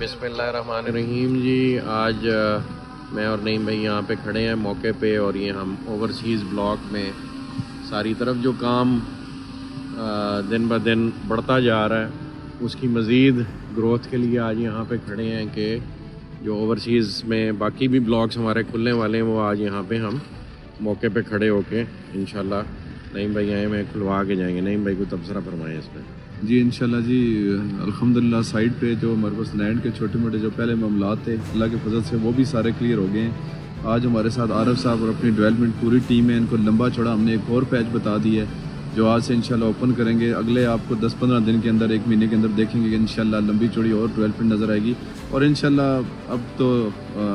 बिस्मिल्लाहिर्रहमानिर्रहीम जी। आज मैं और नईम भाई यहाँ पे खड़े हैं मौके पे, और ये हम ओवरसीज़ ब्लॉक में सारी तरफ जो काम दिन ब दिन बढ़ता जा रहा है उसकी मज़ीद ग्रोथ के लिए आज यहाँ पे खड़े हैं कि जो ओवरसीज़ में बाकी भी ब्लॉक्स हमारे खुलने वाले हैं वो आज यहाँ पे हम मौके पे खड़े होके इंशाल्लाह नईम भाई आए में खुलवा के जाएंगे। नईम भाई को तबसरा फरमाएं इसमें। जी इंशाल्लाह जी, अल्हम्दुलिल्लाह साइड पे जो हमारे पास लैंड के छोटे मोटे जो पहले मामलात थे अल्लाह के फजल से वो भी सारे क्लियर हो गए हैं। आज हमारे साथ आरफ साहब और अपनी डेवलपमेंट पूरी टीम है, इनको लंबा चौड़ा हमने एक और पैच बता दिया है जो आज से इंशाल्लाह ओपन करेंगे। अगले आपको 10-15 दिन के अंदर, 1 महीने के अंदर देखेंगे कि इंशाल्लाह लंबी चौड़ी और डेवलपमेंट नज़र आएगी। और इंशाल्लाह अब तो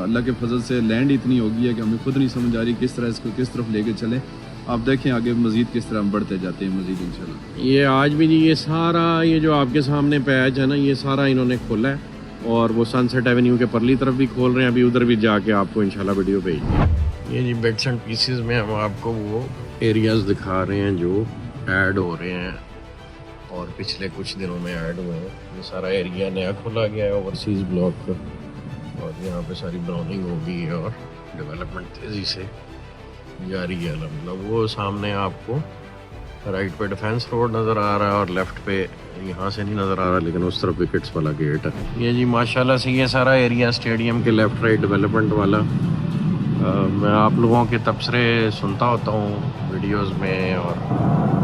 अल्लाह के फजल से लैंड इतनी हो गई है कि हमें खुद नहीं समझ आ रही किस तरह इसको किस तरफ लेके चलें। आप देखें आगे मज़ीद किस तरह हम बढ़ते जाते हैं मज़ीद इंशाल्लाह। ये आज भी जी ये सारा ये जो आपके सामने पैच है ना, ये सारा इन्होंने खोला है, और वो सनसेट एवेन्यू के परली तरफ भी खोल रहे हैं। अभी उधर भी जाके आपको इंशाल्लाह वीडियो भेज। ये जी बिट्स एंड पीसेस में हम आपको वो एरियाज़ दिखा रहे हैं जो ऐड हो रहे हैं और पिछले कुछ दिनों में ऐड हुए हैं। ये सारा एरिया नया खोला गया है ओवरसीज़ ब्लॉक का, और यहाँ पे सारी ब्राउनिंग हो गई है और डेवलपमेंट तेज़ी से जारी है मतलब। वो सामने आपको राइट पे डिफेंस रोड नज़र आ रहा है और लेफ़्ट पे यहाँ से नहीं नज़र आ रहा, लेकिन उस तरफ विकेट्स वाला गेट है। ये जी माशाल्लाह से ये सारा एरिया स्टेडियम के लेफ़्ट राइट डेवलपमेंट वाला। मैं आप लोगों के तबसरे सुनता होता हूँ वीडियोस में, और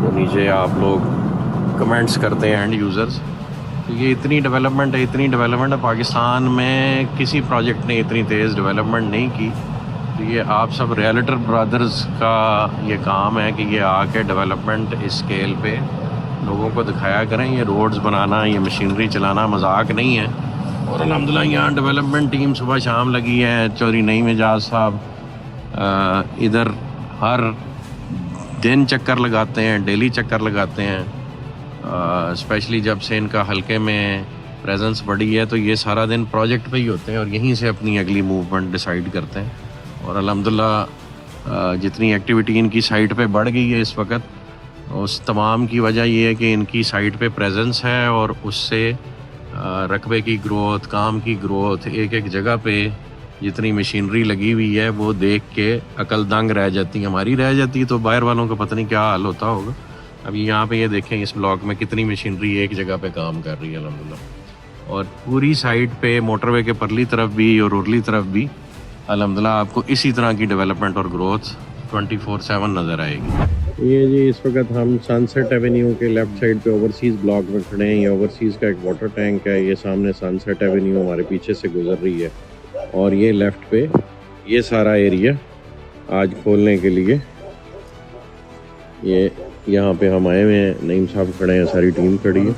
जो नीचे आप लोग कमेंट्स करते हैं एंड यूज़र्स। तो ये इतनी डेवलपमेंट है पाकिस्तान में किसी प्रोजेक्ट ने इतनी तेज़ डेवलपमेंट नहीं की। तो ये आप सब रियल्टर ब्रदर्स का ये काम है कि ये आके डेवलपमेंट इस स्केल पे लोगों को दिखाया करें। ये रोड्स बनाना, ये मशीनरी चलाना मजाक नहीं है। और अल्हम्दुलिल्लाह यहाँ डेवलपमेंट टीम सुबह शाम लगी है। चौधरी नईम एजाज साहब इधर हर दिन चक्कर लगाते हैं, डेली चक्कर लगाते हैं। स्पेशली जब से इनका हल्के में प्रेजेंस बढ़ी है तो ये सारा दिन प्रोजेक्ट पे ही होते हैं और यहीं से अपनी अगली मूवमेंट डिसाइड करते हैं। और अल्हम्दुलिल्लाह जितनी एक्टिविटी इनकी साइट पे बढ़ गई है इस वक्त, उस तमाम की वजह ये है कि इनकी साइट पे प्रेजेंस है, और उससे रकबे की ग्रोथ, काम की ग्रोथ, एक एक जगह पे जितनी मशीनरी लगी हुई है वो देख के अकल दंग रह जाती है। हमारी रह जाती है तो बाहर वालों का पता नहीं क्या हाल होता होगा। अभी यहाँ पे ये देखें इस ब्लॉक में कितनी मशीनरी एक जगह पे काम कर रही है अल्हम्दुलिल्लाह। और पूरी साइड पे मोटरवे के परली तरफ भी और उरली तरफ भी अल्हम्दुलिल्लाह आपको इसी तरह की डेवलपमेंट और ग्रोथ 24/7 नज़र आएगी। ये जी इस वक्त हम सनसेट एवेन्यू के लेफ़्ट साइड पे ओवरसीज़ ब्लॉक में खड़े हैं। ये ओवरसीज़ का एक वाटर टैंक है। ये सामने सनसेट एवेन्यू हमारे पीछे से गुजर रही है, और ये लेफ़्ट पे ये सारा एरिया आज खोलने के लिए ये यहाँ पे हम आए हुए हैं। नईम साहब खड़े हैं, सारी टीम खड़ी है।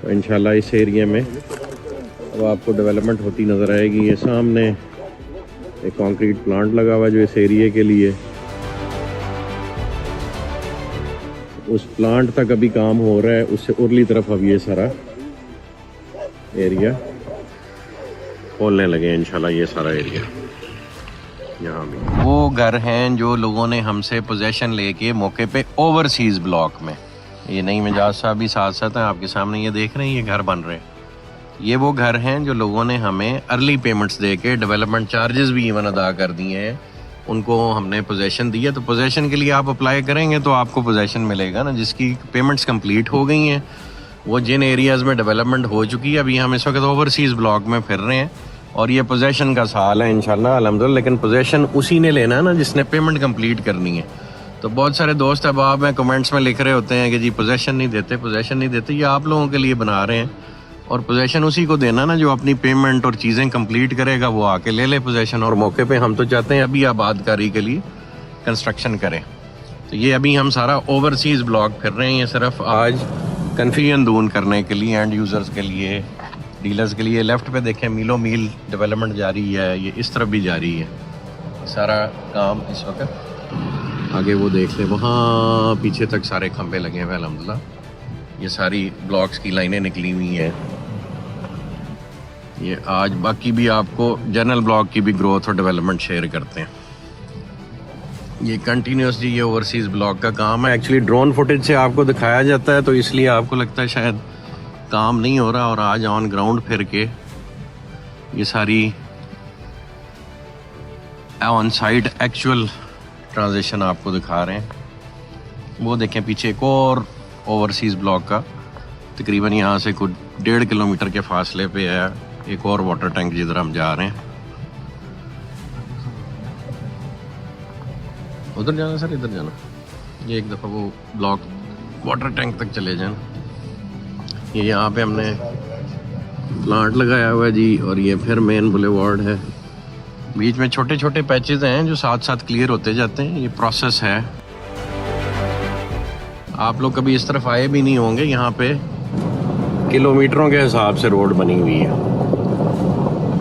तो इंशाल्लाह इस एरिया में अब आपको डेवलपमेंट होती नज़र आएगी। ये सामने एक कंक्रीट प्लांट लगा हुआ जो इस एरिया के लिए, उस प्लांट तक अभी काम हो रहा है। उससे उरली तरफ अब ये सारा एरिया खोलने लगे इंशाल्लाह। ये सारा एरिया यहाँ भी वो घर हैं जो लोगों ने हमसे पोजेशन लेके मौके पे ओवरसीज़ ब्लॉक में, ये नईम एजाज साहब भी साथ साथ हैं आपके सामने, ये देख रहे हैं ये घर बन रहे हैं। ये वो घर हैं जो लोगों ने हमें अर्ली पेमेंट्स दे के डेवलपमेंट चार्जेस भी इवन अदा कर दिए हैं, उनको हमने पोजेशन दी है। तो पोजेशन के लिए आप अप्लाई करेंगे तो आपको पोजेशन मिलेगा ना, जिसकी पेमेंट्स कंप्लीट हो गई हैं, वो जिन एरियाज़ में डेवलपमेंट हो चुकी है। अभी हम इस वक्त ओवरसीज़ ब्लॉक में फिर रहे हैं और ये पोजेशन का साल है इंशाल्लाह अल्हम्दुलिल्लाह। लेकिन पोजेशन उसी ने लेना है ना जिसने पेमेंट कंप्लीट करनी है। तो बहुत सारे दोस्त अहबाब में कमेंट्स में लिख रहे होते हैं कि जी पोजेशन नहीं देते। ये आप लोगों के लिए बना रहे हैं, और पोजेशन उसी को देना ना जो अपनी पेमेंट और चीज़ें कंप्लीट करेगा, वो आके ले ले पोजेशन। और मौके पे हम तो चाहते हैं अभी आबादकारी के लिए कंस्ट्रक्शन करें। तो ये अभी हम सारा ओवरसीज़ ब्लॉक फिर रहे हैं। ये सिर्फ आज कन्फ्यूजन दूर करने के लिए, एंड यूज़र्स के लिए, डीलर्स के लिए। लेफ़्ट पे देखें मीलों मील डेवलपमेंट जारी है, ये इस तरफ भी जारी है सारा काम इस वक्त। आगे वो देख लें, वहाँ पीछे तक सारे खंभे लगे हुए अल्हम्दुलिल्लाह। ये सारी ब्लॉक्स की लाइनें निकली हुई हैं। ये आज बाकी भी आपको जनरल ब्लॉक की भी ग्रोथ और डेवलपमेंट शेयर करते हैं। ये कंटिन्यूसली ये ओवरसीज़ ब्लॉक का काम है। एक्चुअली ड्रोन फुटेज से आपको दिखाया जाता है तो इसलिए आपको लगता है शायद काम नहीं हो रहा, और आज ऑन ग्राउंड फिर के ये सारी ऑन साइट एक्चुअल ट्रांजिशन आपको दिखा रहे हैं। वो देखें पीछे एक और ओवरसीज़ ब्लॉक का तकरीबन यहाँ से कुछ 1.5 किलोमीटर के फासले पे है एक और वाटर टैंक जिधर हम जा रहे हैं। उधर जाना सर, इधर जाना। ये एक दफ़ा वो ब्लॉक वाटर टैंक तक चले जाएं। ये यहाँ पे हमने प्लांट लगाया हुआ है जी, और ये फिर मेन बुलेवार्ड है। बीच में छोटे छोटे पैचेस हैं जो साथ साथ क्लियर होते जाते हैं। ये प्रोसेस है। आप लोग कभी इस तरफ आए भी नहीं होंगे। यहाँ पे किलोमीटरों के हिसाब से रोड बनी हुई है,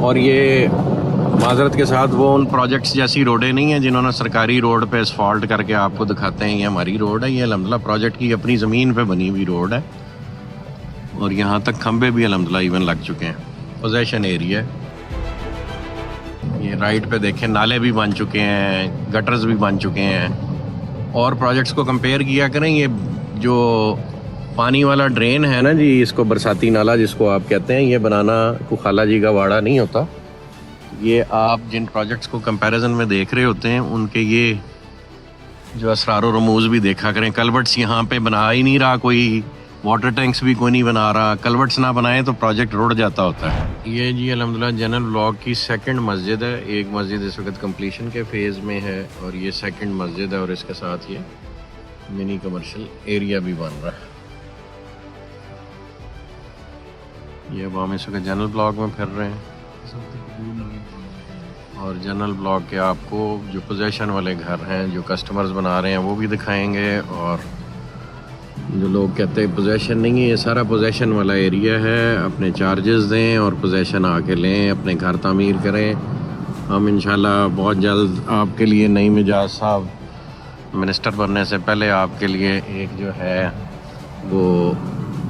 और ये माजरत के साथ वो उन प्रोजेक्ट्स जैसी रोडें नहीं हैं जिन्होंने सरकारी रोड पे असफाल्ट करके आपको दिखाते हैं ये हमारी रोड है। ये अल्हम्दुलिल्लाह प्रोजेक्ट की अपनी ज़मीन पे बनी हुई रोड है, और यहाँ तक खंबे भी अल्हम्दुलिल्लाह इवन लग चुके हैं। पोजेशन एरिया है। ये राइट पे देखें नाले भी बन चुके हैं, गटर्स भी बन चुके हैं। और प्रोजेक्ट्स को कंपेयर किया करें, ये जो पानी वाला ड्रेन है ना जी, इसको बरसाती नाला जिसको आप कहते हैं, ये बनाना को खाला जी का वाड़ा नहीं होता। ये आप जिन प्रोजेक्ट्स को कंपैरिजन में देख रहे होते हैं उनके ये जो असरार और रमूज़ भी देखा करें। कलवर्ट्स यहाँ पे बना ही नहीं रहा कोई, वाटर टैंक्स भी कोई नहीं बना रहा। कलवर्ट्स ना बनाए तो प्रोजेक्ट रुड़ जाता होता है। ये जी अल्हम्दुलिल्लाह जनरल ब्लॉक की सेकंड मस्जिद है। एक मस्जिद इस वक्त कंप्लीशन के फेज़ में है, और ये सेकंड मस्जिद है, और इसके साथ ये मिनी कमर्शियल एरिया भी बन रहा है। ये अब हम इस वक्त जनरल ब्लॉक में फिर रहे हैं, और जनरल ब्लॉक के आपको जो पोजेशन वाले घर हैं जो कस्टमर्स बना रहे हैं वो भी दिखाएंगे। और जो लोग कहते हैं पोजेशन नहीं है, ये सारा पोजेशन वाला एरिया है। अपने चार्जेस दें और पोजेशन आके लें, अपने घर तामीर करें। हम इंशाल्लाह बहुत जल्द आपके लिए नईम इजाज़ साहब मिनिस्टर बनने से पहले आपके लिए एक जो है वो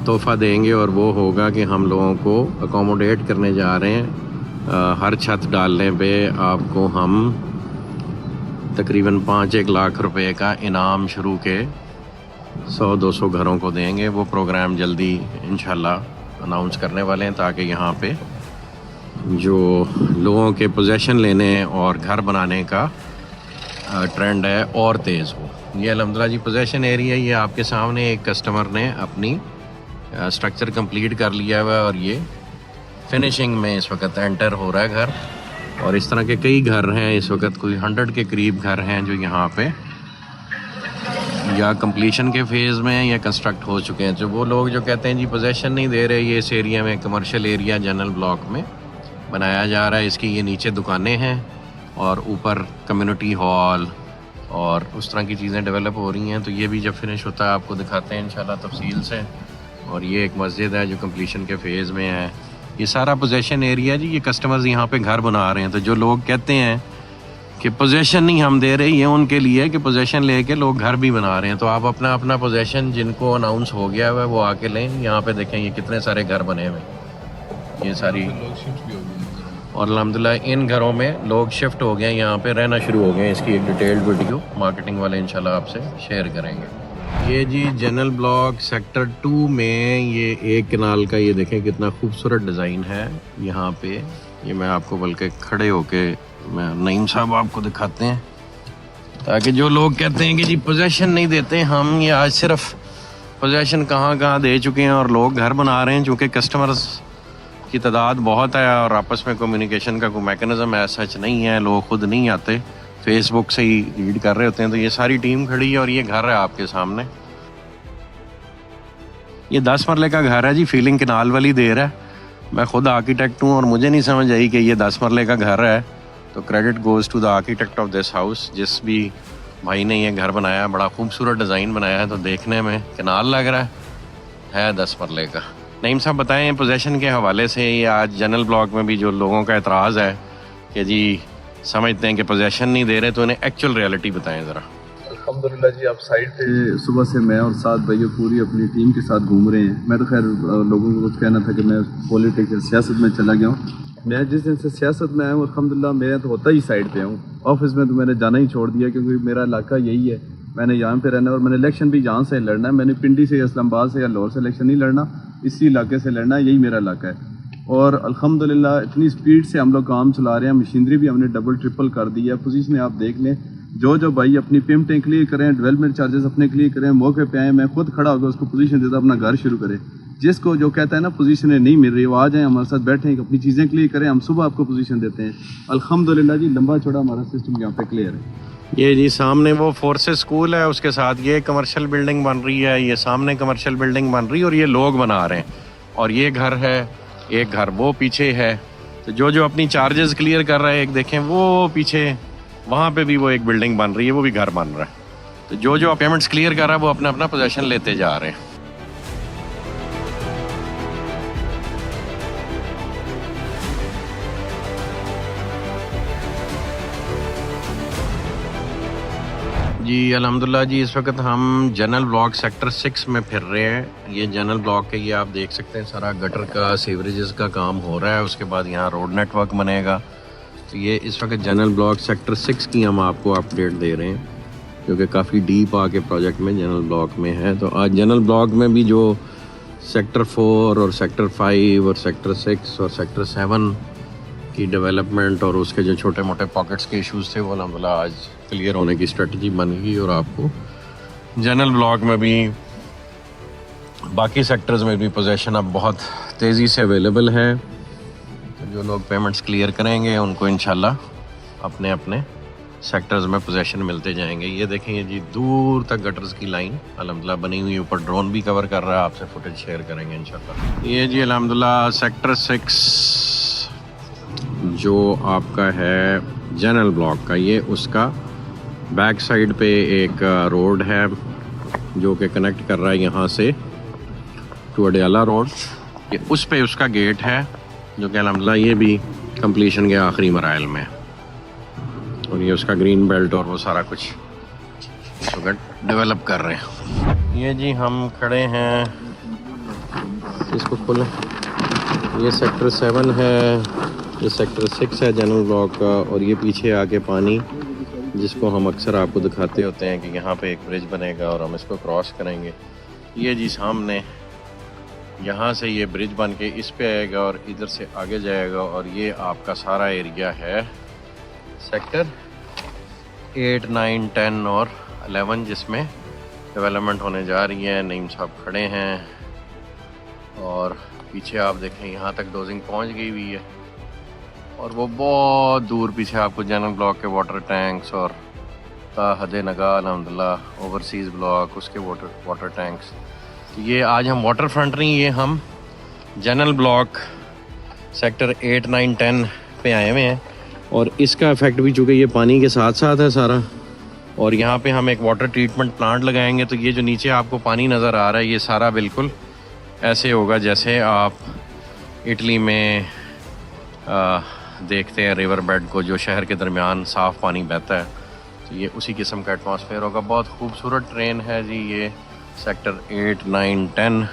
तोहफ़ा देंगे, और वो होगा कि हम लोगों को अकोमोडेट करने जा रहे हैं। हर छत डालने पे आपको हम तकरीबन 5-1 लाख रुपए का इनाम शुरू के 100-200 घरों को देंगे। वो प्रोग्राम जल्दी इंशाल्लाह अनाउंस करने वाले हैं, ताकि यहाँ पे जो लोगों के पोजेशन लेने और घर बनाने का ट्रेंड है और तेज़ हो। ये अल्हम्दुलिल्लाह जी पोजेशन एरिया, ये आपके सामने एक कस्टमर ने अपनी स्ट्रक्चर कंप्लीट कर लिया हुआ है, और ये फिनिशिंग में इस वक्त एंटर हो रहा है घर। और इस तरह के कई घर हैं इस वक्त, कोई 100 के करीब घर हैं जो यहाँ पे या कंप्लीशन के फेज़ में हैं या कंस्ट्रक्ट हो चुके हैं। जो वो लोग जो कहते हैं जी पोजेशन नहीं दे रहे, ये इस एरिया में कमर्शियल एरिया जनरल ब्लॉक में बनाया जा रहा है। इसकी ये नीचे दुकानें हैं और ऊपर कम्युनिटी हॉल और उस तरह की चीज़ें डेवलप हो रही हैं। तो ये भी जब फिनिश होता है आपको दिखाते हैं इंशाल्लाह तफसील से। और ये एक मस्जिद है जो कंप्लीशन के फेज़ में है। ये सारा पोजेशन एरिया जी, ये कस्टमर्स यहाँ पे घर बना रहे हैं। तो जो लोग कहते हैं कि पोजेशन नहीं हम दे रहे, ये उनके लिए कि पोजेशन लेके लोग घर भी बना रहे हैं। तो आप अपना अपना पोजेशन जिनको अनाउंस हो गया है वो आके लें। यहाँ पे देखें ये कितने सारे घर बने हुए, ये सारी, और अल्हम्दुलिल्लाह इन घरों में लोग शिफ्ट हो गए हैं, यहाँ पे रहना शुरू हो गए हैं। इसकी एक डिटेल्ड वीडियो मार्केटिंग वाले इंशाल्लाह आपसे शेयर करेंगे। ये जी जनरल ब्लॉक सेक्टर 2 में ये एक कनाल का, ये देखें कितना खूबसूरत डिज़ाइन है यहाँ पे। ये मैं आपको बल्कि खड़े होके मैं नईम साहब आपको दिखाते हैं, ताकि जो लोग कहते हैं कि जी पोजेशन नहीं देते हम, ये आज सिर्फ पोजेशन कहाँ कहाँ दे चुके हैं और लोग घर बना रहे हैं। चूँकि कस्टमर्स की तादाद बहुत है और आपस में कम्युनिकेशन का कोई मैकेनिज़्म ऐसा सच नहीं है, लोग ख़ुद नहीं आते, फेसबुक से ही रीड कर रहे होते हैं। तो ये सारी टीम खड़ी है और ये घर है आपके सामने। ये 10 मरले का घर है जी, फीलिंग कनाल वाली देर है। मैं ख़ुद आर्किटेक्ट हूँ और मुझे नहीं समझ आई कि ये 10 मरले का घर है। तो credit goes to the architect of this house. जिस भी भाई ने ये घर बनाया, बड़ा खूबसूरत डिज़ाइन बनाया है। तो देखने में कनाल लग रहा है 10 मरले का। नईम साहब बताएं पोजेशन के हवाले से, ये आज जनरल ब्लॉक में भी जो लोगों का एतराज़ है कि जी समझते हैं कि पोजेशन नहीं दे रहे, तो उन्हें एक्चुअल रियलिटी बताएं ज़रा। अल्हम्दुलिल्लाह जी, आप साइड पे सुबह से मैं और 7 भाइयों पूरी अपनी टीम के साथ घूम रहे हैं। मैं तो खैर लोगों को कुछ कहना था कि मैं पॉलिटिक्स सियासत में चला गया हूँ। मैं जिस दिन से सियासत में आया हूँ अल्हम्दुलिल्लाह मैं तो होता ही साइड पे हूँ। ऑफिस में तो मैंने जाना ही छोड़ दिया, क्योंकि मेरा इलाका यही है, मैंने यहाँ पे रहना है और मैंने इलेक्शन भी यहाँ से लड़ना है। मैंने पिंडी से, इस्लामाबाद से या लाहौर से इलेक्शन नहीं लड़ना, इसी इलाके से लड़ना है, यही मेरा इलाका है। और अल्हम्दुलिल्लाह इतनी स्पीड से हम लोग काम चला रहे हैं, मशीनरी भी हमने डबल ट्रिपल कर दी है। पोजीशन आप देख लें, जो भाई अपनी पेमेंटें क्लियर करें, डेवलपमेंट चार्जेस अपने क्लियर करें, मौके पे आए, मैं खुद खड़ा होकर उसको पोजीशन देता अपना घर शुरू करें। जिसको जो कहता है ना पोजीशन नहीं मिल रही, वो आ जाए हमारे साथ बैठें, अपनी चीज़ें क्लियर करें, हम सुबह आपको पोजीशन देते हैं। अल्हम्दुलिल्लाह जी लंबा चौड़ा हमारा सिस्टम यहाँ पे क्लियर है। ये जी सामने वो फोर्सेस स्कूल है, उसके साथ ये कमर्शियल बिल्डिंग बन रही है, ये सामने कमर्शियल बिल्डिंग बन रही है और ये लोग बना रहे हैं, और ये घर है, एक घर वो पीछे है। तो जो अपनी चार्जेस क्लियर कर रहा है, एक देखें वो पीछे वहाँ पे भी वो एक बिल्डिंग बन रही है, वो भी घर बन रहा है। तो जो पेमेंट्स क्लियर कर रहा है वो अपना अपना पोजेशन लेते जा रहे हैं। जी अल्हम्दुलिल्लाह जी, इस वक्त हम जनरल ब्लॉक सेक्टर 6 में फिर रहे हैं। ये जनरल ब्लॉक है, ये आप देख सकते हैं सारा गटर का, सीवरेजेस का काम हो रहा है। उसके बाद यहाँ रोड नेटवर्क बनेगा। तो ये इस वक्त जनरल ब्लॉक सेक्टर 6 की हम आपको अपडेट दे रहे हैं, क्योंकि काफ़ी डीप आके प्रोजेक्ट में जनरल ब्लॉक में है। तो आज जनरल ब्लॉक में भी जो सेक्टर 4 और सेक्टर 5 और सेक्टर 6 और सेक्टर 7 की डेवलपमेंट और उसके जो छोटे मोटे पॉकेट्स के इश्यूज थे, वो अल्हम्दुलिल्लाह आज क्लियर होने की स्ट्रेटजी बन गई। और आपको जनरल ब्लॉक में भी बाकी सेक्टर्स में भी पोजीशन अब बहुत तेज़ी से अवेलेबल है। तो जो लोग पेमेंट्स क्लियर करेंगे उनको इंशाल्लाह अपने अपने सेक्टर्स में पोजीशन मिलते जाएंगे। ये देखेंगे जी दूर तक गटर्स की लाइन अल्हम्दुलिल्लाह बनी हुई है, ऊपर ड्रोन भी कवर कर रहा है, आपसे फुटेज शेयर करेंगे इंशाल्लाह। ये जी अल्हम्दुलिल्लाह सेक्टर 6 जो आपका है जनरल ब्लॉक का, ये उसका बैक साइड पे एक रोड है जो कि कनेक्ट कर रहा है यहाँ से टू अडयाला रोड। ये उस पे उसका गेट है जो कि अल्हम्दुलिल्लाह ये भी कंप्लीशन के आखिरी मराइल में है। और ये उसका ग्रीन बेल्ट और वो सारा कुछ इस वक्त डेवलप कर रहे हैं। ये जी हम खड़े हैं, इसको खोलें, ये सेक्टर 7 है, ये सेक्टर 6 है जनरल ब्लॉक का। और ये पीछे आके पानी, जिसको हम अक्सर आपको दिखाते होते हैं कि यहाँ पे एक ब्रिज बनेगा और हम इसको क्रॉस करेंगे। ये जी सामने यहाँ से ये ब्रिज बन के इस पे आएगा और इधर से आगे जाएगा। और ये आपका सारा एरिया है सेक्टर 8, 9, 10 और 11 जिसमें डेवलपमेंट होने जा रही है। नईम साहब खड़े हैं और पीछे आप देखें यहाँ तक डोजिंग पहुँच गई हुई है। और वो बहुत दूर पीछे आपको जनरल ब्लॉक के वाटर टैंक्स और हद नगा अल्हम्दुलिल्लाह ओवरसीज़ ब्लॉक उसके वाटर टैंक्स। तो ये आज हम वाटर फ्रंट नहीं, ये हम जनरल ब्लॉक सेक्टर 8, 9, 10 पे आए हुए हैं। और इसका इफ़ेक्ट भी चूँकि ये पानी के साथ साथ है सारा, और यहाँ पे हम एक वाटर ट्रीटमेंट प्लांट लगाएंगे। तो ये जो नीचे आपको पानी नज़र आ रहा है, ये सारा बिल्कुल ऐसे होगा जैसे आप इटली में देखते हैं रिवर बेड को, जो शहर के दरमियान साफ़ पानी बहता है। तो ये उसी किस्म का एटमॉस्फेयर होगा। बहुत खूबसूरत ट्रेन है जी ये सेक्टर 8, 9, 10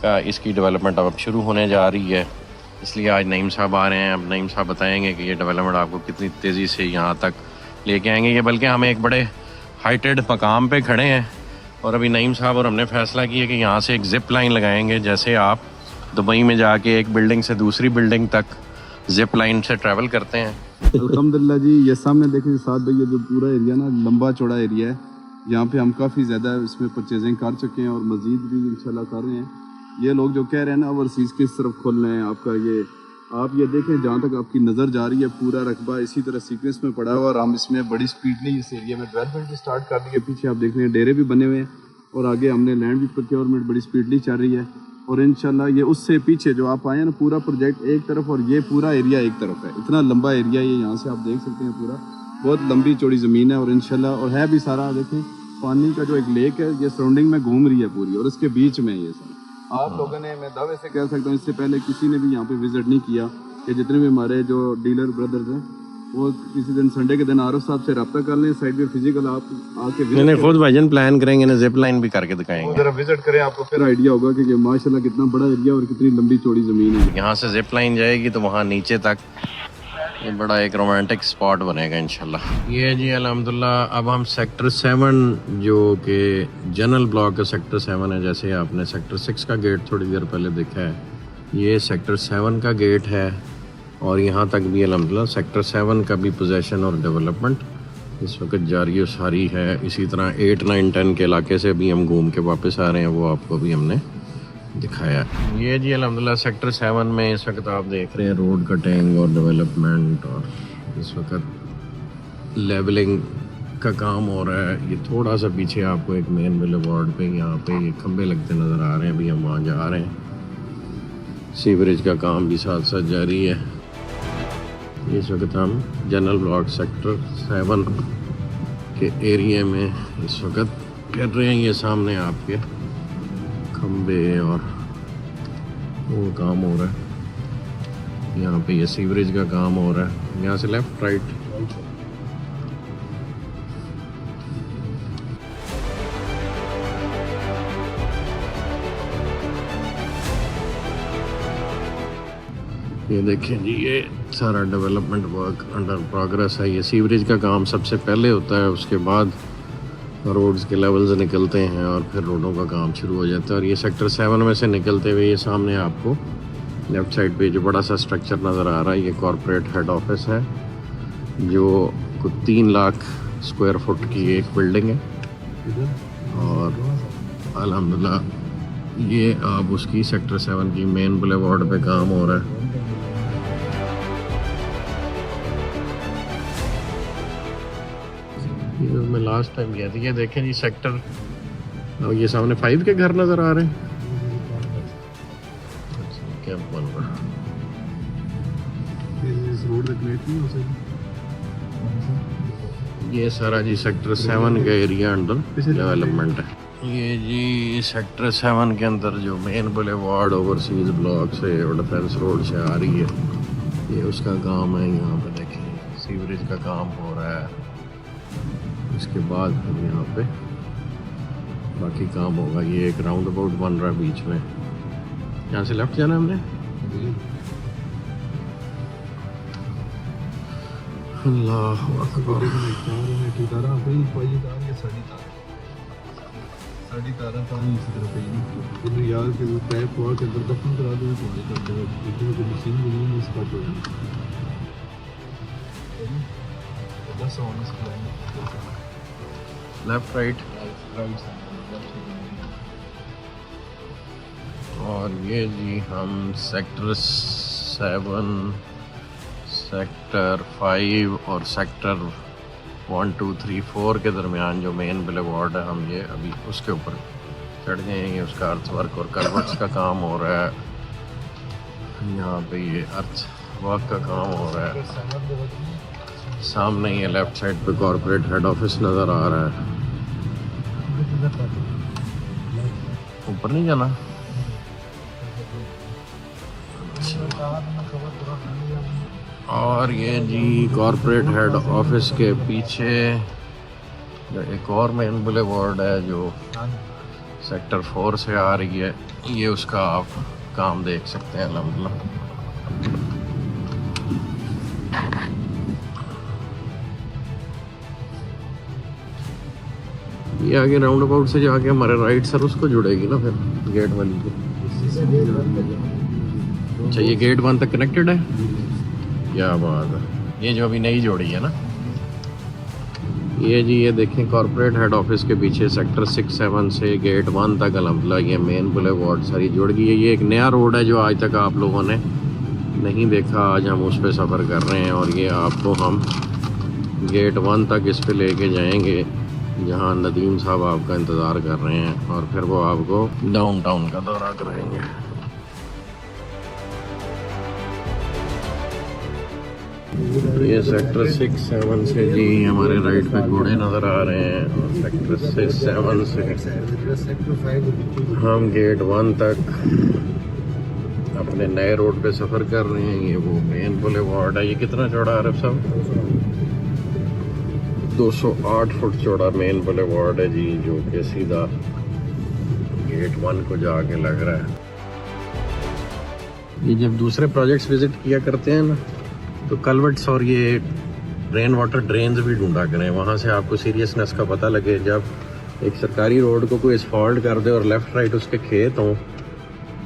का। इसकी डेवलपमेंट अब शुरू होने जा रही है, इसलिए आज नईम साहब आ रहे हैं। अब नईम साहब बताएंगे कि ये डेवलपमेंट आपको कितनी तेज़ी से यहाँ तक लेके आएंगे। ये बल्कि हम एक बड़े हाइटेड मकाम पे खड़े हैं और अभी नईम साहब और हमने फ़ैसला किया कि यहाँ से एक ज़िप लाइन लगाएंगे, जैसे आप दुबई में जाके एक बिल्डिंग से दूसरी बिल्डिंग तक ज़िप लाइन से ट्रैवल करते हैं। अल्हम्दुलिल्लाह जी, ये सामने देखें साथ भाई, ये जो पूरा एरिया ना लंबा चौड़ा एरिया है, यहाँ पे हम काफ़ी ज़्यादा इसमें परचेजिंग कर चुके हैं और मज़ीद भी इंशाल्लाह कर रहे हैं। ये लोग जो कह रहे हैं ना ओवरसीज़ किस तरफ खोल रहे हैं आपका, ये आप ये देखें जहाँ तक आपकी नज़र जा रही है पूरा रकबा इसी तरह सीक्वेंस में पड़ा हुआ। और हम इसमें बड़ी स्पीडली इस एरिया में डेवलपमेंट भी स्टार्ट कर दी है। पीछे आप देख रहे हैं डेरे भी बने हुए हैं और आगे हमने लैंड भी प्रोक्योरमेंट बड़ी स्पीडली चल रही है। और इंशाल्लाह ये उससे पीछे जो आप आए हैं ना, पूरा प्रोजेक्ट एक तरफ और ये पूरा एरिया एक तरफ है। इतना लंबा एरिया ये यहाँ से आप देख सकते हैं, पूरा बहुत लंबी चौड़ी ज़मीन है। और इंशाल्लाह और है भी सारा, देखें पानी का जो एक लेक है ये सराउंडिंग में घूम रही है पूरी, और इसके बीच में ये सारा। आप लोगों ने, मैं दावे से कह सकता हूँ, इससे पहले किसी ने भी यहाँ पे विजिट नहीं किया कि जितने भी हमारे जो डीलर ब्रदर्स हैं वो किसी दिन संडे के दिन आरफ साहब से रब्ता कर लें, साइड पे फिजिकल आप आके नहीं खुद भाईजान प्लान करेंगे ना, जिप लाइन भी करके दिखाएंगे। जरा विजिट करें, आपको फिर आइडिया होगा कि माशाल्लाह कितना बड़ा एरिया और कितनी लंबी चौड़ी ज़मीन है। यहाँ से जिप लाइन जाएगी तो वहाँ नीचे तक ये बड़ा एक रोमांटिक स्पॉट बनेगा इंशाल्लाह। ये जी अल्हम्दुलिल्लाह अब हम सेक्टर 7 जो कि जनरल ब्लॉक का सेक्टर 7 है, जैसे आपने सेक्टर 6 का गेट थोड़ी देर पहले देखा है, ये सेक्टर 7 का गेट है और यहाँ तक भी अल्हम्दुलिल्लाह सेक्टर 7 का भी पोजेसन और डेवलपमेंट इस वक्त जारी और सारी है। इसी तरह 8, 9, 10 के इलाके से भी हम घूम के वापस आ रहे हैं, वो आपको भी हमने दिखाया। ये जी अल्हम्दुलिल्लाह सेक्टर 7 में इस वक्त आप देख रहे हैं रोड कटिंग और डेवलपमेंट और इस वक्त लेवलिंग का काम हो रहा है। ये थोड़ा सा पीछे आपको एक मेन बुलेवार्ड पे यहाँ पे ये खंबे लगते नज़र आ रहे हैं, अभी हम वहाँ जा रहे हैं। सीवरेज का काम भी साथ साथ जारी है। इस वक्त हम जनरल ब्लॉक सेक्टर 7 के एरिया में इस वक्त कर रहे हैं। ये सामने आपके खंबे और वो काम हो रहा है। यहाँ पे ये सीवरेज का काम हो रहा है। यहाँ से लेफ्ट राइट ये देखें जी, ये सारा डेवलपमेंट वर्क अंडर प्रोग्रेस है। ये सीवरेज का काम सबसे पहले होता है, उसके बाद रोड्स के लेवल्स निकलते हैं और फिर रोडों का काम शुरू हो जाता है। और ये सेक्टर 7 में से निकलते हुए ये सामने आपको लेफ़्ट साइड पे जो बड़ा सा स्ट्रक्चर नज़र आ रहा है, ये कॉरपोरेट हेड ऑफिस है जो कुछ 3 लाख स्क्वायर फुट की एक बिल्डिंग है। और अल्हम्दुलिल्लाह ये अब उसकी सेक्टर 7 की मेन बुलेवार्ड पे काम हो रहा है। ये मैं लास्ट टाइम गया था। ये देखें जी सेक्टर, ये सामने 5 के घर नज़र आ रहे हैं। क्या बन रहा है इस रोड कनेक्ट नहीं हो सकती। ये सारा जी सेक्टर 7 का एरिया अंडर डेवलपमेंट है। ये जी सेक्टर 7 के अंदर जो मेन बुलेवार्ड ओवरसीज ब्लॉक से और डिफेंस रोड से आ रही है, ये उसका काम है। यहाँ पे देखिए सीवरेज का काम हो रहा है। इसके बाद हम यहाँ पे बाकी काम होगा। ये एक राउंड अबाउट बन रहा है बीच में, यहाँ से लेफ्ट जाना हमने। अल्लाह अकबर। साड़ी तारा पानी इसी तरह पे ही यार के पैप हुआ के अंदर दफन करा दो तो कर दो जो मशीन बनी है इसका जो बस ऑन इसका लेफ्ट राइट। और ये जी हम सेक्टर 7, सेक्टर 5 और सेक्टर 1, 2, 3, 4 के दरमियान जो मेन बुलेवार्ड है, हम ये अभी उसके ऊपर चढ़ गए हैं। ये उसका अर्थ वर्क और कलवर्ट्स का काम हो रहा है। यहाँ पे ये अर्थ वर्क का काम हो रहा है। सामने ये लेफ्ट साइड पे कॉर्पोरेट हेड ऑफिस नज़र आ रहा है। ऊपर नहीं जाना। और ये जी कॉर्पोरेट हेड ऑफिस के पीछे एक और मेन बुलेवार्ड है जो सेक्टर 4 से आ रही है। ये उसका आप काम देख सकते हैं अल्हम्दुलिल्लाह। ये आगे राउंड अबाउट से जाके हमारे राइट सर उसको जुड़ेगी ना फिर गेट वाली को। अच्छा ये गेट 1 तक कनेक्टेड है, क्या बात है। ये जो अभी नई जोड़ी है ना, ये जी ये देखें कॉर्पोरेट हेड ऑफिस के पीछे सेक्टर 6, 7 से गेट 1 तक अल्हम्दुलिल्लाह ये मेन बुलेवार्ड सारी जुड़ गई है। ये एक नया रोड है जो आज तक आप लोगों ने नहीं देखा, आज हम उस पर सफ़र कर रहे हैं। और ये आपको हम गेट 1 तक इस पे लेके जाएंगे जहाँ नदीम साहब आपका इंतज़ार कर रहे हैं, और फिर वो आपको डाउनटाउन का दौरा कराएंगे। ये सेक्टर 6, 7 से जी हमारे राइट पे घोड़े नज़र आ रहे हैं। और सेक्टर 6, 7 से हम गेट 1 तक अपने नए रोड पे सफ़र कर रहे हैं। ये वो मेन बुलेवार्ड है। ये कितना चौड़ा है आरिफ साहब? 208 फुट चौड़ा मेन बुलेवार्ड है जी, जो कि सीधा गेट 1 को जाके लग रहा है। ये जब दूसरे प्रोजेक्ट्स विज़िट किया करते हैं ना, तो कलवर्ट्स और ये रेन वाटर ड्रेन्स भी ढूंढा करें, वहाँ से आपको सीरियसनेस का पता लगे। जब एक सरकारी रोड को कोई असफॉल्ट कर दे और लेफ़्ट राइट उसके खेत हों,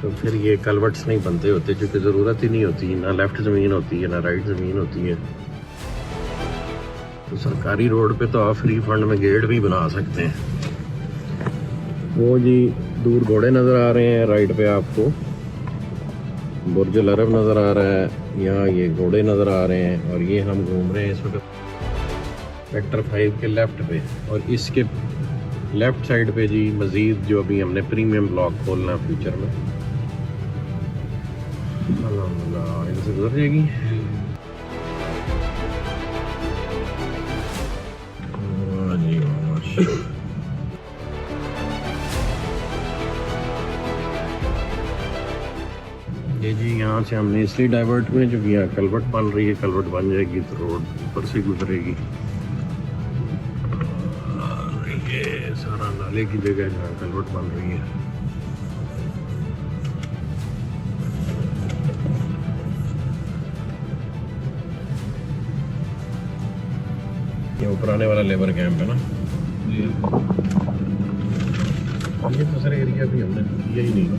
तो फिर ये कलवर्ट्स नहीं बनते होते क्योंकि ज़रूरत ही नहीं होती, ना लेफ़्ट ज़मीन होती है ना राइट ज़मीन होती है। तो सरकारी रोड पे तो आप फ्री फंड में गेट भी बना सकते हैं। वो जी दूर घोड़े नज़र आ रहे हैं, राइट पे आपको बुर्ज अल अरब नज़र आ रहा है, यहाँ ये घोड़े नज़र आ रहे हैं और ये हम घूम रहे हैं इस वक्त सेक्टर 5 के लेफ़्ट पे। और इसके लेफ़्ट साइड पे जी मज़ीद जो अभी हमने प्रीमियम ब्लॉक खोलना फ्यूचर में, अल्हम्दुलिल्लाह इनसे गुजर जाएगी। ये जी यहाँ से हमने इसलिए डाइवर्ट हुए जो कि यहाँ कलवट बन रही है, कलवट बन जाएगी तो रोड ऊपर से गुजरेगी। ये सारा नाले की जगह जहाँ कलवट बन रही है। ये पुराने वाला लेबर कैंप है ना, ये दूसरा एरिया भी हमने किया ही नहीं,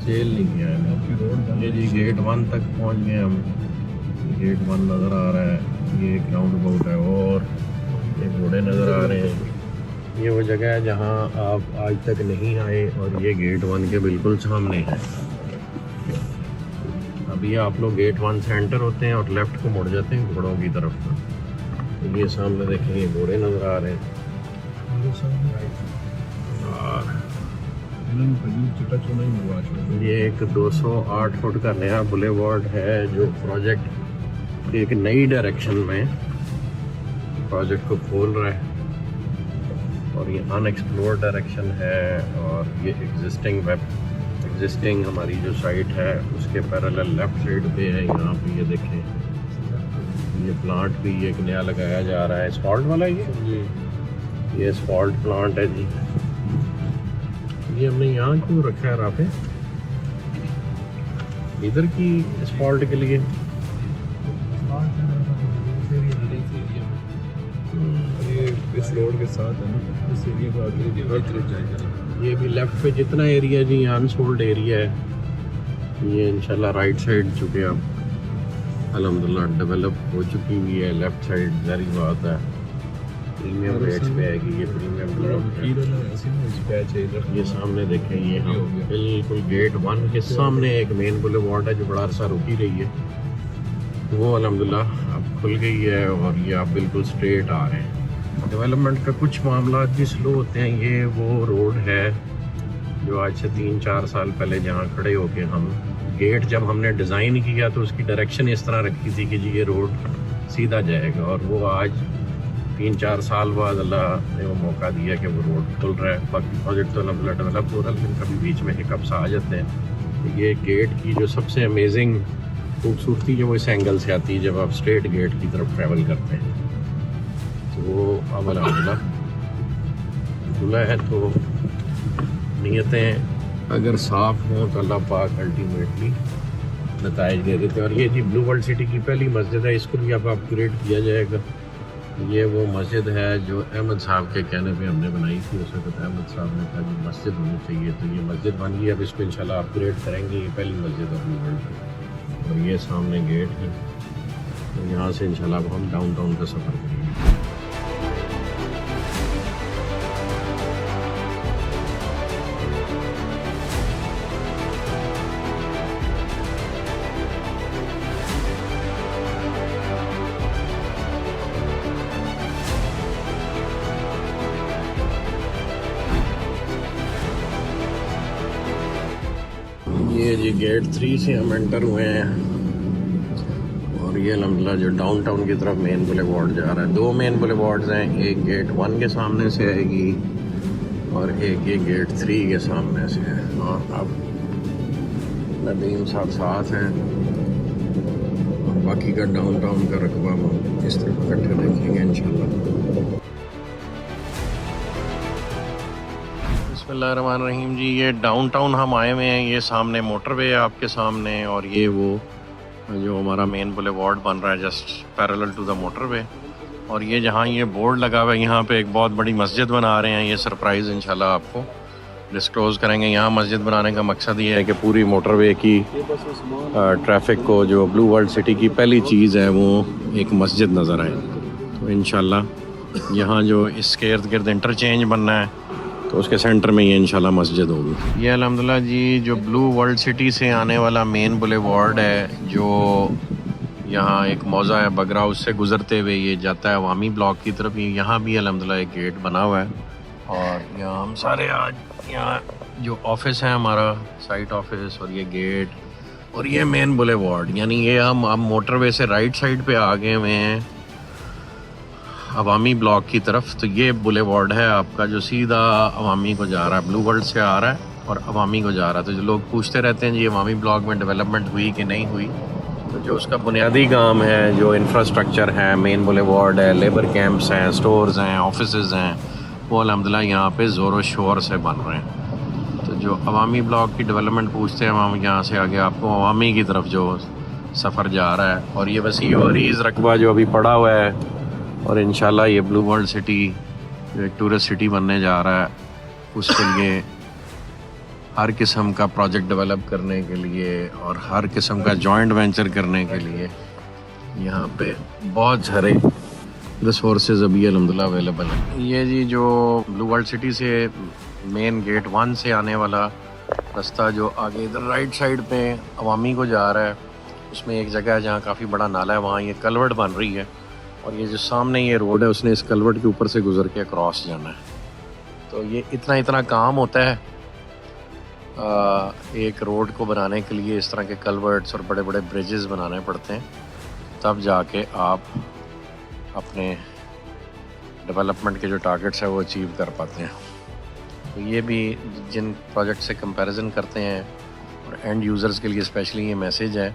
सेल नहीं किया है। ये जी गेट 1 तक पहुंच गए हम, गेट 1 नज़र आ रहा है, ये एक राउंड अबाउट है और ये घोड़े नज़र आ रहे हैं। ये वो जगह है जहां आप आज तक नहीं आए और ये गेट 1 के बिल्कुल सामने है। अभी आप लोग गेट 1 से एंटर होते हैं और लेफ़्ट को मुड़ जाते हैं घोड़ों की तरफ। तो ये सामने देखें, ये घोड़े नज़र आ रहे हैं और ये एक 208 फुट का नया बुलेवार्ड है जो प्रोजेक्ट एक नई डायरेक्शन में प्रोजेक्ट को खोल रहा है। और ये अनएक्सप्लोर्ड डायरेक्शन है और ये एग्जिस्टिंग हमारी जो साइट है उसके पैरेलल लेफ्ट साइड पे है। यहाँ पे ये देखें, ये प्लांट भी एक नया लगाया जा रहा है, एस्फॉल्ट वाला ये एस्फॉल्ट प्लांट है जी। ये हमने यहाँ क्यों रखा है राफे इधर की एस्फॉल्ट के लिए? इस रोड के साथ है ना, इस एरिया को आगे हर तरफ जाएगा। ये भी लेफ्ट पे जितना एरिया जी अनसोल्ड एरिया है, ये इंशाल्लाह राइट साइड चुके अब अल्हम्दुलिल्लाह डेवलप हो चुकी हुई है। लेफ्ट साइड जारी बात है प्रीमियम रेट्स पे है कि ये प्रीमियम ब्लॉक है। ये सामने देखें, ये हम बिल्कुल गेट 1 के सामने एक मेन बुलेवार्ड है जो बड़ा अरसा रुकी रही है, वो अल्हम्दुलिल्लाह अब खुल गई है और ये आप बिल्कुल स्ट्रेट आ रहे हैं। डेवलपमेंट का कुछ मामला भी स्लो होते हैं। ये वो रोड है जो आज से 3-4 साल पहले जहाँ खड़े होके हम गेट जब हमने डिज़ाइन किया तो उसकी डायरेक्शन इस तरह रखी थी कि जी ये रोड सीधा जाएगा, और वो आज 3-4 साल बाद अल्लाह ने वो मौका दिया कि वो रोड खुल रहा है। बाकी प्रोजेक्ट तो अल्हम्दुलिल्लाह डेवलप हो रहा है, लेकिन कभी बीच में हिकअप्स आ जाते हैं। तो ये गेट की जो सबसे अमेजिंग खूबसूरती है वो इस एंगल से आती है जब आप स्ट्रेट गेट की तरफ ट्रैवल करते हैं। तो वो अब अल्हम्दुलिल्लाह खुला है, तो नीयतें अगर साफ़ हों तो अल्लाह पाक अल्टीमेटली नताइज दे देते हैं। और ये जी ब्लू वर्ल्ड सिटी की पहली मस्जिद है, इसको भी अब अपग्रेड किया जाएगा। ये वो मस्जिद है जो अहमद साहब के कहने पे हमने बनाई थी। उस वक्त अहमद साहब ने कहा कि मस्जिद होनी चाहिए, तो ये मस्जिद बन गई। अब इसको इंशाल्लाह अपग्रेड करेंगे, ये पहली मस्जिद है ब्लू वर्ल्ड की। और ये सामने गेट है, तो यहाँ से इंशाल्लाह हम डाउनटाउन का सफ़र करेंगे। ये जी गेट 3 से हम एंटर हुए हैं और ये अल्हम्दुलिल्लाह जो डाउनटाउन की तरफ मेन बुलेवार्ड जा रहा है। 2 मेन बुलेवार्ड्स हैं, एक गेट 1 के सामने से आएगी और एक ये गेट 3 के सामने से है। और अब नदीम साहब साथ हैं और बाकी का डाउनटाउन का रकबा हम इस तरफ इकट्ठे देखेंगे इंशाल्लाह। बिस्मिल्लाहिर्रहमानिर्रहीम जी, ये डाउनटाउन हम आए हुए हैं। ये सामने मोटरवे है आपके सामने, और ये वो जो हमारा मेन बुलेवार्ड बन रहा है just parallel to the motorway. और ये जहाँ ये बोर्ड लगा हुआ है यहाँ पे एक बहुत बड़ी मस्जिद बना रहे हैं। ये सरप्राइज़ इंशाल्लाह आपको डिस्क्लोज़ करेंगे। यहाँ मस्जिद बनाने का मकसद ये है कि पूरी मोटरवे की ट्रैफिक को, जो ब्लू वर्ल्ड सिटी की पहली चीज़ है, वो एक मस्जिद नज़र आए। तो इंशाल्लाह यहाँ जो इसके इर्द गिर्द इंटरचेंज बनना है तो उसके सेंटर में ये इंशाल्लाह मस्जिद होगी। ये अल्हम्दुलिल्लाह जी जो ब्लू वर्ल्ड सिटी से आने वाला मेन बुलेवार्ड है, जो यहाँ एक मौज़ा है बगरा, उससे गुज़रते हुए ये जाता है अवामी ब्लॉक की तरफ। यहाँ भी अल्हम्दुलिल्लाह एक गेट बना हुआ है और यहाँ हम सारे आज यहाँ जो ऑफिस है हमारा, साइट ऑफिस, और ये गेट और ये मेन बुलेवार्ड, यानी ये हम मोटरवे से राइट साइड पे आ गए हुए हैं अवामी ब्लॉक की तरफ। तो ये बुलेवार्ड है आपका जो सीधा अवामी को जा रहा है, ब्लू वर्ल्ड से आ रहा है और अवामी को जा रहा है। तो जो लोग पूछते रहते हैं जी अवामी ब्लॉक में डेवलपमेंट हुई कि नहीं हुई, तो जो उसका बुनियादी काम है, जो इंफ्रास्ट्रक्चर है, मेन बुलेवार्ड है, लेबर कैंप्स हैं, स्टोर्स हैं, ऑफिसेज़ हैं, वो अल्हम्दुलिल्लाह यहाँ पे ज़ोर शोर से बन रहे हैं। तो जो अवामी ब्लॉक की डेवलपमेंट पूछते हैं, हम यहाँ से आगे आपको अवामी की तरफ जो सफ़र जा रहा है, और ये वसी और ईज़ रकबा जो अभी पड़ा हुआ है, और इंशाल्लाह ये ब्लू वर्ल्ड सिटी जो एक टूरिस्ट सिटी बनने जा रहा है, उसके लिए हर किस्म का प्रोजेक्ट डेवलप करने के लिए और हर किस्म का जॉइंट वेंचर करने के लिए यहाँ पे बहुत सारे रिसोर्सेज अभी अल्हम्दुलिल्लाह अवेलेबल है। ये जी जो ब्लू वर्ल्ड सिटी से मेन गेट 1 से आने वाला रास्ता जो आगे इधर राइट साइड पे अवामी को जा रहा है, उसमें एक जगह है जहाँ काफ़ी बड़ा नाला है, वहाँ ये कलवर्ट बन रही है, और ये जो सामने ये रोड है उसने इस कलवर्ट के ऊपर से गुजर के क्रॉस जाना है। तो ये इतना काम होता है एक रोड को बनाने के लिए, इस तरह के कलवर्ट्स और बड़े बड़े ब्रिजेस बनाने पड़ते हैं, तब जाके आप अपने डेवलपमेंट के जो टारगेट्स हैं वो अचीव कर पाते हैं। तो ये भी जिन प्रोजेक्ट से कंपैरिजन करते हैं और एंड यूज़र्स के लिए स्पेशली ये मैसेज है,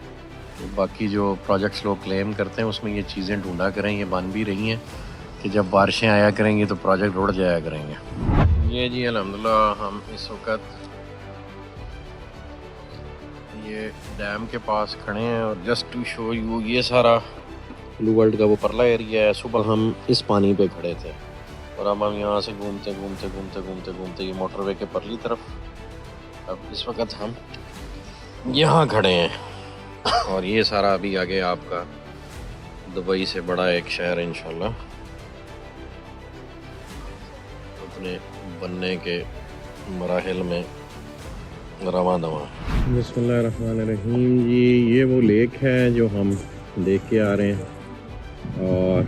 तो बाकी जो प्रोजेक्ट्स लोग क्लेम करते हैं उसमें ये चीज़ें ढूंढा करें, ये बन भी रही हैं कि जब बारिशें आया करेंगी तो प्रोजेक्ट रुड़ जाया करेंगे। ये जी अल्हम्दुलिल्लाह हम इस वक्त ये डैम के पास खड़े हैं, और जस्ट टू शो यू ये सारा ब्लू वर्ल्ड का वो परला एरिया है। सुबह हम इस पानी पे खड़े थे और अब हम यहाँ से घूमते घूमते घूमते घूमते घूमते ये मोटरवे के परली तरफ, अब इस वक्त हम यहाँ खड़े हैं। और ये सारा अभी आगे आपका दुबई से बड़ा एक शहर इंशाल्लाह अपने बनने के मराहिल में रवां दवा। बिस्मिल्लाहिर्रहमानिर्रहीम जी, ये वो लेक है जो हम देख के आ रहे हैं, और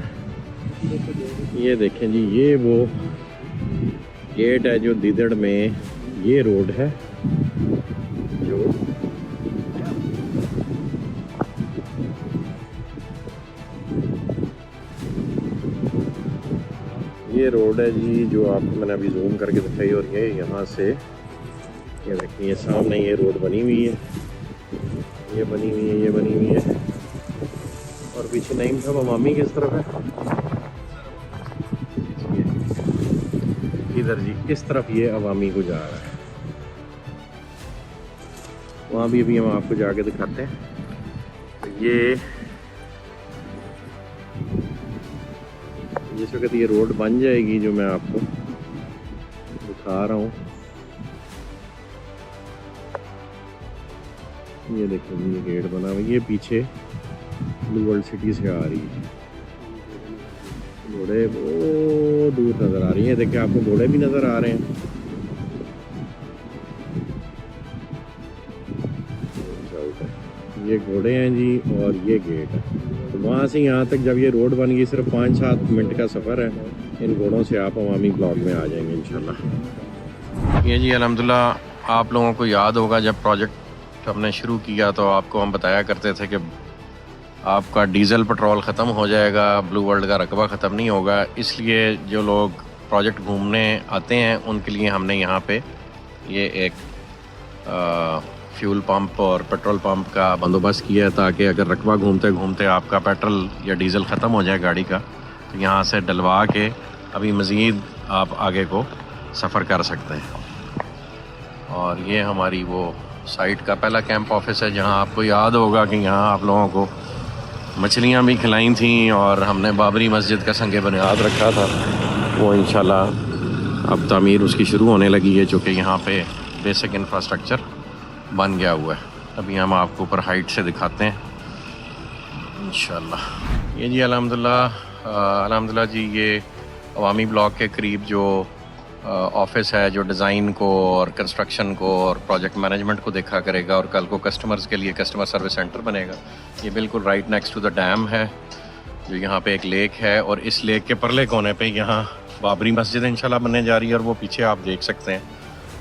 ये देखें जी ये वो गेट है जो दिदड़ में ये रोड है जो ये रोड है जी जो आपको मैंने अभी जूम करके दिखाई, और ये यहाँ से ये देखिए ये सामने ये रोड बनी हुई है, ये बनी हुई है, ये बनी हुई है, और पीछे नईम साहब अवामी किस तरफ है, इधर जी इस तरफ ये अवामी को जा रहा है, वहाँ भी अभी हम आपको जाके दिखाते हैं। तो ये जिस वक्त ये रोड बन जाएगी जो मैं आपको दिखा रहा हूँ, ये देखो ये गेट बना हुआ, ये पीछे ब्लू वर्ल्ड सिटी से आ रही है, घोड़े वो दूर नज़र आ रही है, देखिए आपको घोड़े भी नज़र आ रहे हैं। ये घोड़े हैं जी और ये गेट है। तो वहाँ से यहाँ तक जब ये रोड बन गई सिर्फ 5-7 मिनट का सफ़र है, इन घोड़ों से आप अवामी ब्लॉक में आ जाएंगे इंशाल्लाह। ये जी अल्हम्दुलिल्लाह आप लोगों को याद होगा जब प्रोजेक्ट हमने शुरू किया तो आपको हम बताया करते थे कि आपका डीज़ल पेट्रोल ख़त्म हो जाएगा, ब्लू वर्ल्ड का रकबा ख़त्म नहीं होगा, इसलिए जो लोग प्रोजेक्ट घूमने आते हैं उनके लिए हमने यहाँ पे ये एक फ्यूल पंप और पेट्रोल पंप का बंदोबस्त किया है, ताकि अगर रकबा घूमते घूमते आपका पेट्रोल या डीज़ल ख़त्म हो जाए गाड़ी का, तो यहाँ से डलवा के अभी मज़ीद आप आगे को सफ़र कर सकते हैं। और ये हमारी वो साइट का पहला कैंप ऑफिस है, जहाँ आपको याद होगा कि यहाँ आप लोगों को मछलियाँ भी खिलाई थी और हमने बाबरी मस्जिद का संग बुनियाद रखा था, वो इंशाल्लाह अब तामीर उसकी शुरू होने लगी है, चूँकि यहाँ पे बेसिक इंफ्रास्ट्रक्चर बन गया हुआ है। अभी हम आपको ऊपर हाइट से दिखाते हैं इंशाल्लाह। ये जी अल्हम्दुलिल्लाह जी, ये अवामी ब्लॉक के करीब जो ऑफिस है, जो डिज़ाइन को और कंस्ट्रक्शन को और प्रोजेक्ट मैनेजमेंट को देखा करेगा और कल को कस्टमर्स के लिए कस्टमर सर्विस सेंटर बनेगा। ये बिल्कुल right next to the dam है, जो यहाँ पे एक लेक है और इस लेक के परले कोने पे यहाँ बाबरी मस्जिद इंशाल्लाह बनने जा रही है। और वो पीछे आप देख सकते हैं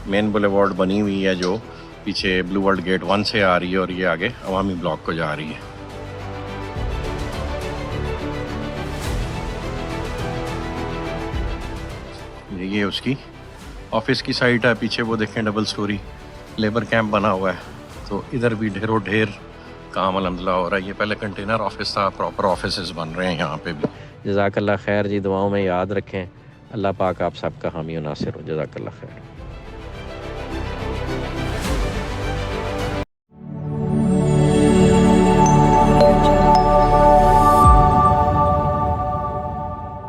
मेन बुलेवार्ड बनी हुई है, जो पीछे ब्लू वर्ल्ड गेट 1 से आ रही है और ये आगे अवामी ब्लॉक को जा रही है। ये उसकी ऑफिस की साइट है, पीछे वो देखें डबल स्टोरी लेबर कैंप बना हुआ है, तो इधर भी ढेरों ढेर काम अल्हम्दुलिल्लाह हो रहा है। ये पहले कंटेनर ऑफिस था, प्रॉपर ऑफिसेज बन रहे हैं यहाँ पे भी। जज़ाकल्लाह खैर जी, दुआओं में याद रखें। अल्लाह पाक आप सबका हामी और नासिर हो। जज़ाकल्लाह खैर।